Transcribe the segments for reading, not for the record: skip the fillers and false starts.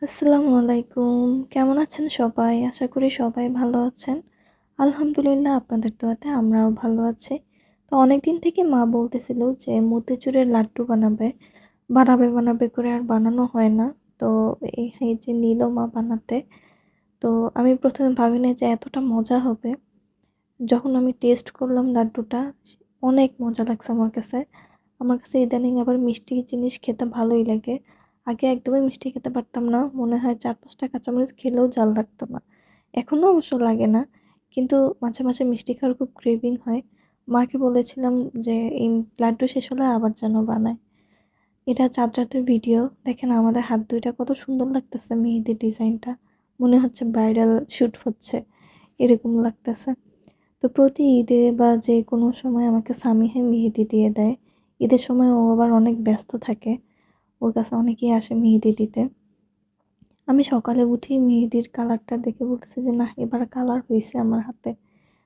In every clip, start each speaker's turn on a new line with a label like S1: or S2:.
S1: আসসালামু আলাইকুম। কেমন আছেন সবাই? আশা করি সবাই ভালো আছেন। আলহামদুলিল্লাহ আপনাদের দোয়াতে আমরাও ভালো আছি। তো অনেকদিন থেকে মা বলতেছিল যে মতিচুরের লাড্ডু বানাবে করে আর বানানো হয় না। তো এই যে নিল মা বানাতে। তো আমি ১ম এ ভাবি নাই যে এতটা মজা হবে। যখন আমি টেস্ট করলাম লাড্ডুটা অনেক মজা লাগছে আমার কাছে। আমার কাছে ইদানিং আবার মিষ্টি জিনিস খেতে ভালোই লাগে। আগে একদমই মিষ্টি খেতে পারতাম না। মনে হয় ৪-৫ টা কাঁচামরিচ খেলেও ঝাল লাগতো না। এখনো অবশ্য লাগে না। কিন্তু মাঝে মাঝে মিষ্টি খাওয়ার খুব ক্রেভিং হয়। মাকে বলেছিলাম যে এই লাড্ডু শেষ হলে আবার যেন বানায়। এটা চাঁদ রাতের ভিডিও। দেখেন আমাদের হাত ২ টা কত সুন্দর লাগতেছে মেহেদির ডিজাইনটা। মনে হচ্ছে ব্রাইডাল শুট হচ্ছে। এরকম লাগতেছে। তো প্রতি ঈদে বা যেকোনো সময় আমাকে সামিহে মেহেদি দিয়ে দেয়। ঈদের সময় ও আবার অনেক ব্যস্ত থাকে। ওর কাছে অনেকেই আসে মেহেদি দিতে। আমি সকালে উঠেই মেহেদির কালারটা দেখে বলতেছি যে, "নাহ, এবার কালার হইছে আমার হাতে।"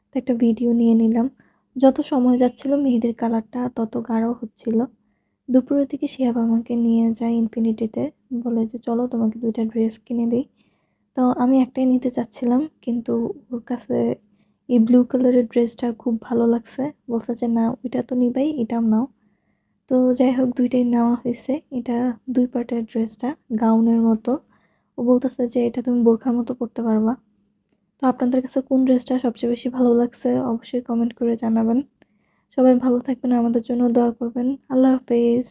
S1: তো একটা ভিডিও নিয়ে নিলাম। যত সময় যাচ্ছিল মেহেদির কালারটা তত গাঢ় হচ্ছিল। দুপুরের দিকে শিহাব আমাকে নিয়ে যায় ইনফিনিটিতে। বলে যে, "চলো তোমাকে ২ টা ড্রেস কিনে দেই।" তো আমি একটাই নিতে চাচ্ছিলাম। কিন্তু ওর কাছে এই ব্লু কালারের ড্রেসটা খুব ভালো লাগছে। বলছে যে, "না, ওইটা তো নিবাই, এটাও নাও।" তো যাই হোক ২ টাই নেওয়া হইছে। এটা ২ পার্টের ড্রেসটা, গাউনের মতো। ও বলতেছে যে, "এটা তুমি বোরখার মতো পড়তে পারবা।" তো আপনাদের কাছে কোন ড্রেসটা সবচেয়ে বেশি ভালো লাগছে অবশ্যই কমেন্ট করে জানাবেন। সবাই ভালো থাকবেন, আমাদের জন্য দোয়া করবেন। আল্লাহ হাফেজ।